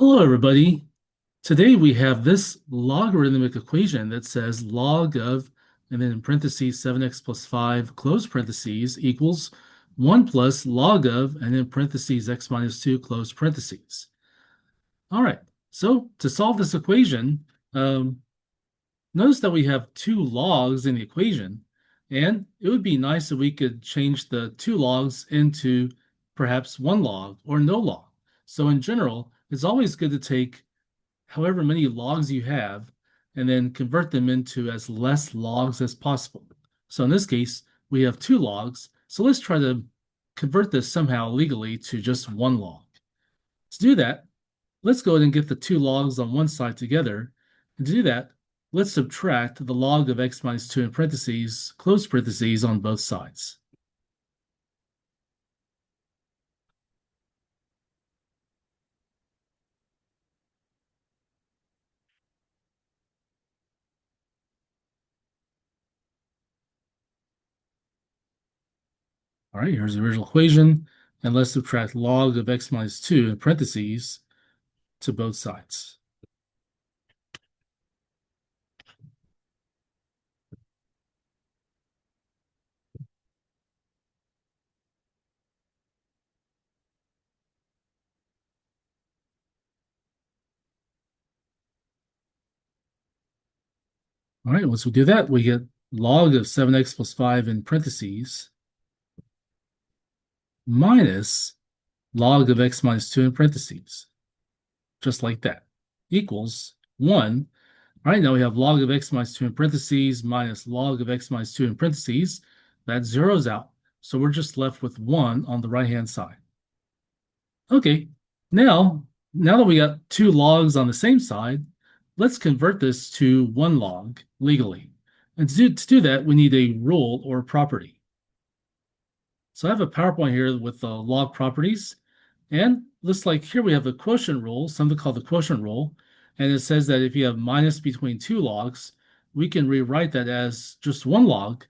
Hello, everybody. Today we have this logarithmic equation that says log of, and then in parentheses, 7x plus 5, close parentheses, equals 1 plus log of, and then parentheses, x minus 2, close parentheses. All right, so to solve this equation, notice that we have two logs in the equation, and it would be nice if we could change the two logs into perhaps one log or no log. So in general, it's always good to take however many logs you have and then convert them into as less logs as possible. So in this case, we have two logs. So let's try to convert this somehow legally to just one log. To do that, let's go ahead and get the two logs on one side together. And to do that, let's subtract the log of x minus 2 in parentheses, close parentheses on both sides. All right, here's the original equation. And let's subtract log of x minus 2 in parentheses to both sides. All right, once we do that, we get log of 7x plus 5 in parentheses minus log of x minus 2 in parentheses, just like that, equals 1. All right, now we have log of x minus 2 in parentheses minus log of x minus 2 in parentheses. That zeroes out. So we're just left with 1 on the right-hand side. Okay, now that we got two logs on the same side, let's convert this to one log legally. And to do that, we need a rule or property. So I have a PowerPoint here with the log properties. And looks like here we have the quotient rule, something called the quotient rule. And it says that if you have minus between two logs, we can rewrite that as just one log,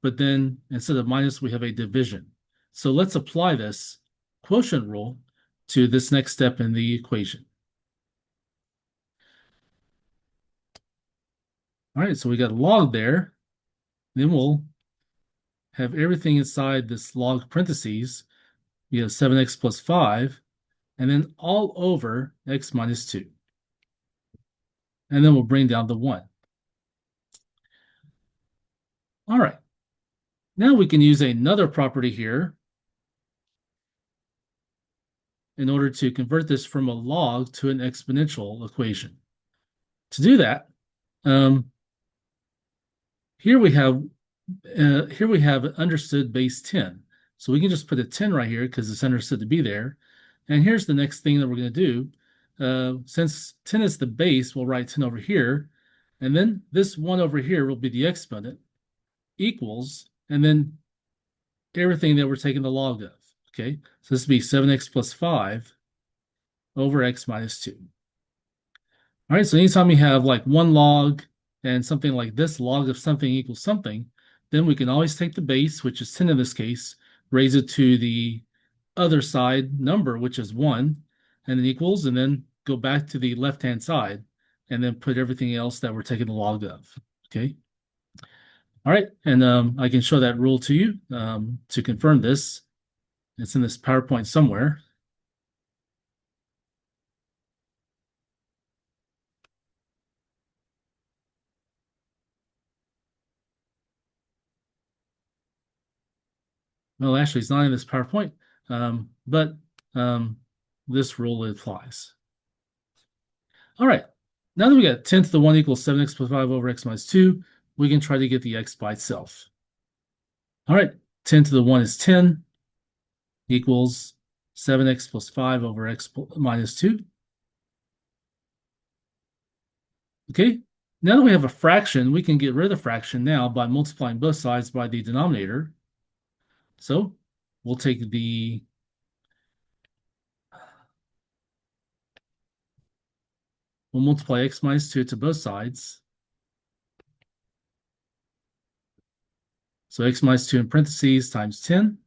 but then instead of minus, we have a division. So let's apply this quotient rule to this next step in the equation. All right, so we got a log there. Then we'll have everything inside this log parentheses. We have 7x plus 5, and then all over x minus 2. And then we'll bring down the 1. All right. Now we can use another property here in order to convert this from a log to an exponential equation. To do that, here we have understood base 10. So we can just put a 10 right here because it's understood to be there. And here's the next thing that we're going to do. Since 10 is the base, we'll write 10 over here. And then this 1 over here will be the exponent, equals, and then everything that we're taking the log of. Okay, so this would be 7x plus 5 over x minus 2. All right, so anytime you have like one log and something like this, log of something equals something, then we can always take the base, which is 10 in this case, raise it to the other side number, which is 1, and then equals, and then go back to the left-hand side, and then put everything else that we're taking the log of. Okay. All right, and I can show that rule to you to confirm this. It's in this PowerPoint somewhere. Well, actually, it's not in this PowerPoint, but this rule applies. All right, now that we got 10 to the 1 equals 7x plus 5 over x minus 2, we can try to get the x by itself. All right, 10 to the 1 is 10 equals 7x plus 5 over x minus 2. Okay, now that we have a fraction, we can get rid of the fraction now by multiplying both sides by the denominator. So we'll take we'll multiply x minus 2 to both sides. So x minus 2 in parentheses times 10.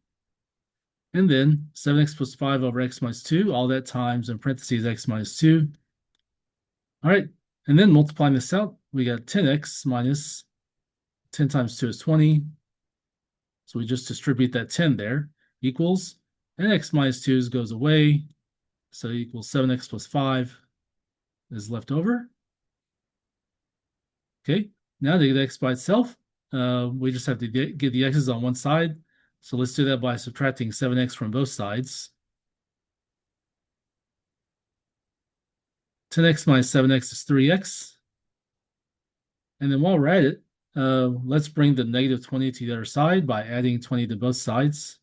And then 7x plus 5 over x minus 2, all that times in parentheses x minus 2. All right, and then multiplying this out, we got 10x minus 10 times 2 is 20. So we just distribute that 10 there, equals, and x minus 2 goes away. So equals 7x plus 5 is left over. Okay, now to get x by itself, we just have to get the x's on one side. So let's do that by subtracting 7x from both sides. 10x minus 7x is 3x. And then while we're at it, let's bring the negative 20 to the other side by adding 20 to both sides.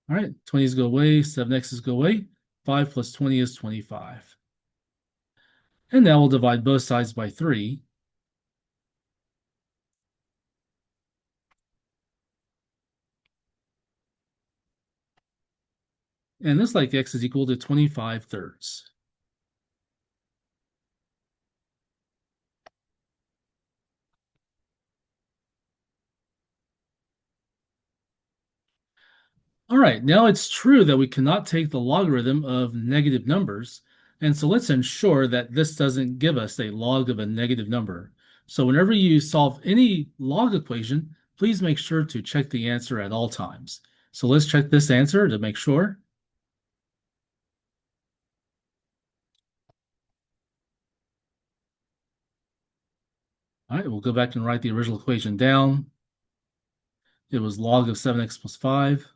All right, 20's go away, 7x's go away. 5 plus 20 is 25. And now we'll divide both sides by 3. And this like x is equal to 25 thirds. All right, now it's true that we cannot take the logarithm of negative numbers. And so let's ensure that this doesn't give us a log of a negative number. So whenever you solve any log equation, please make sure to check the answer at all times. So let's check this answer to make sure. All right, we'll go back and write the original equation down. It was log of 7x plus 5.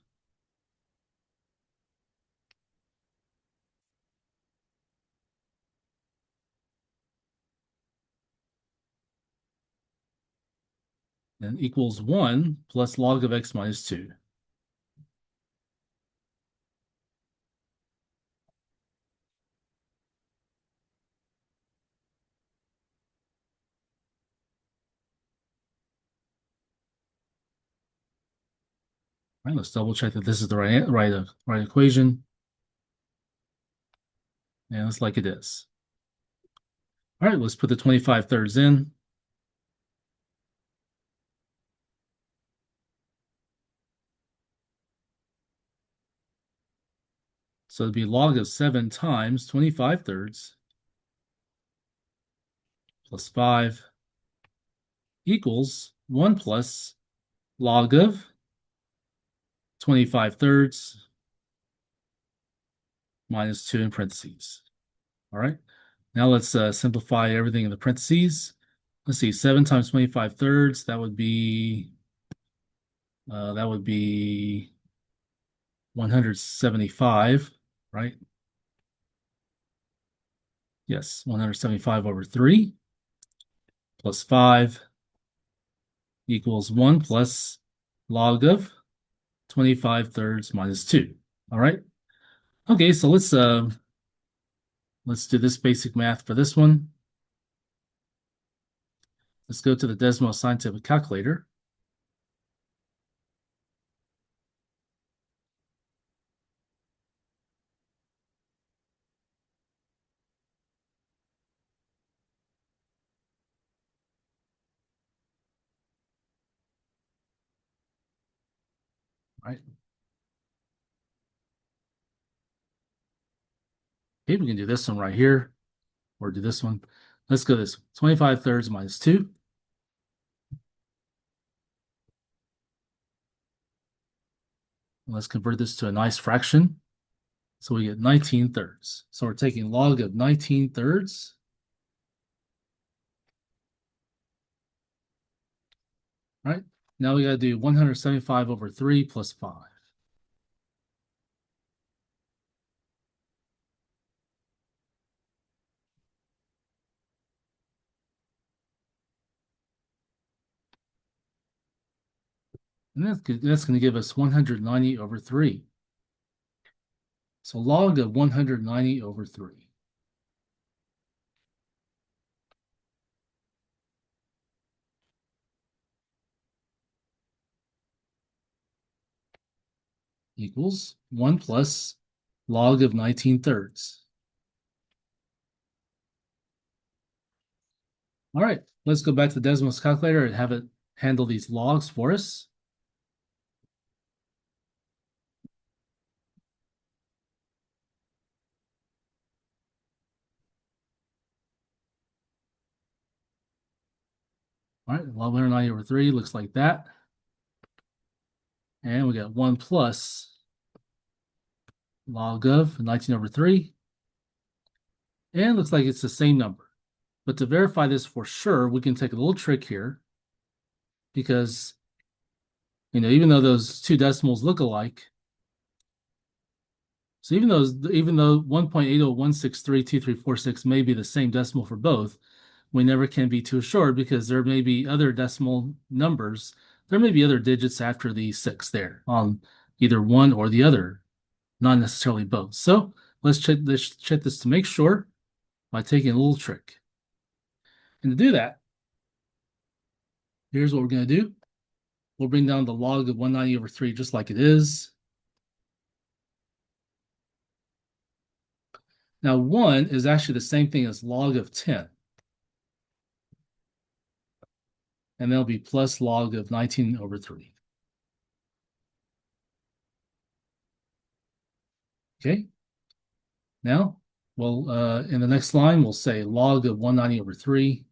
And equals 1 plus log of x minus 2. All right, let's double check that this is the right equation. And it's like it is. All right, let's put the 25 thirds in. So it'd be log of 7 times 25 thirds plus 5 equals 1 plus log of 25 thirds minus 2 in parentheses. All right, now let's simplify everything in the parentheses. Let's see, 7 times 25 thirds, that would be 175, right? Yes, 175 over 3 plus 5 equals 1 plus log of 25 thirds minus 2. All right. Okay, so let's do this basic math for this one. Let's go to the Desmos Scientific Calculator. All right. Okay, we can do this one right here, or do this one. Let's go this 25 thirds minus 2. Let's convert this to a nice fraction. So we get 19 thirds. So we're taking log of 19 thirds. All right. Now we got to do 175 over 3 plus 5. And that's going to give us 190 over 3. So log of 190 over 3. Equals 1 plus log of 19 thirds. All right, let's go back to the Desmos calculator and have it handle these logs for us. All right, log 190 over 3 looks like that. And we got 1 plus log of 19 over 3. And it looks like it's the same number. But to verify this for sure, we can take a little trick here because, even though those two decimals look alike, so even though 1.801632346 may be the same decimal for both, we never can be too sure because there may be other decimal numbers. There may be other digits after the 6 there on either one or the other, not necessarily both. So let's check this to make sure by taking a little trick. And to do that, here's what we're going to do. We'll bring down the log of 190 over 3 just like it is. Now 1 is actually the same thing as log of 10. And that'll be plus log of 19 over 3. Okay. Now, in the next line, we'll say log of 190 over 3.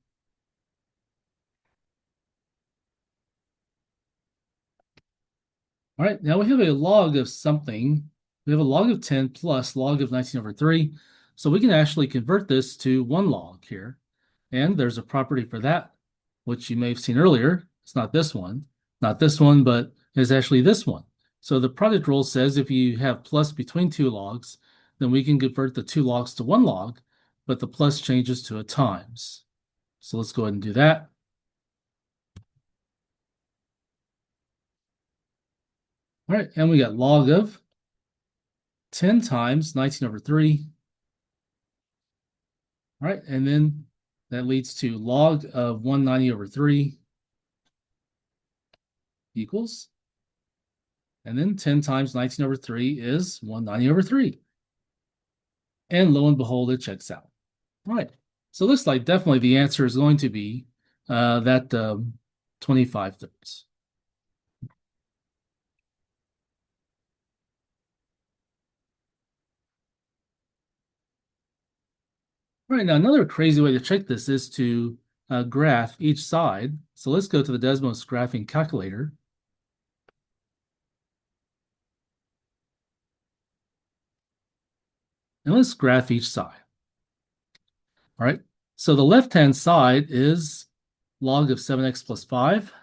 All right, now we have a log of something. We have a log of 10 plus log of 19 over 3. So we can actually convert this to one log here. And there's a property for that, which you may have seen earlier. It's not this one, but it's actually this one. So the product rule says if you have plus between two logs, then we can convert the two logs to one log, but the plus changes to a times. So let's go ahead and do that. All right, and we got log of 10 times 19 over 3. All right, and then that leads to log of 190 over 3 equals, and then 10 times 19 over 3 is 190 over 3. And lo and behold, it checks out. All right, so it looks like definitely the answer is going to be that 25 thirds. All right, now another crazy way to check this is to graph each side. So let's go to the Desmos graphing calculator. And let's graph each side. All right, so the left-hand side is log of 7x plus 5.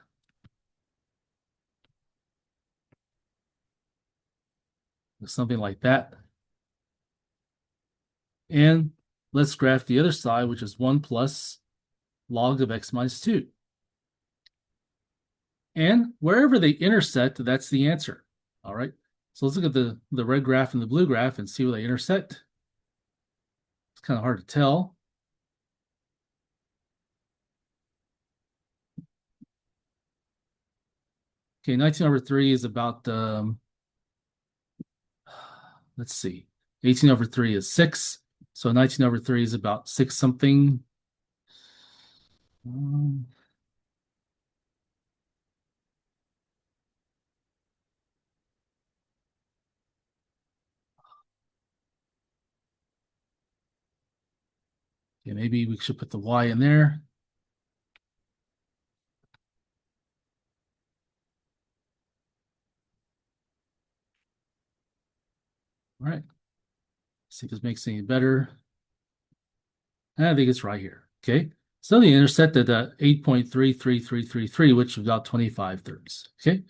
Something like that. And let's graph the other side, which is 1 plus log of x minus 2. And wherever they intersect, that's the answer. All right, so let's look at the red graph and the blue graph and see where they intersect. It's kind of hard to tell. Okay, 19 over 3 is about, let's see, 18 over 3 is 6. So 19 over 3 is about 6 something. Okay, maybe we should put the y in there. All right. See if this makes it any better. I think it's right here. Okay. So they intersected at 8.33333, which is about 25 thirds. Okay.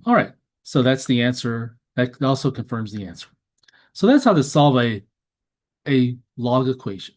All right. So that's the answer. That also confirms the answer. So that's how to solve a log equation.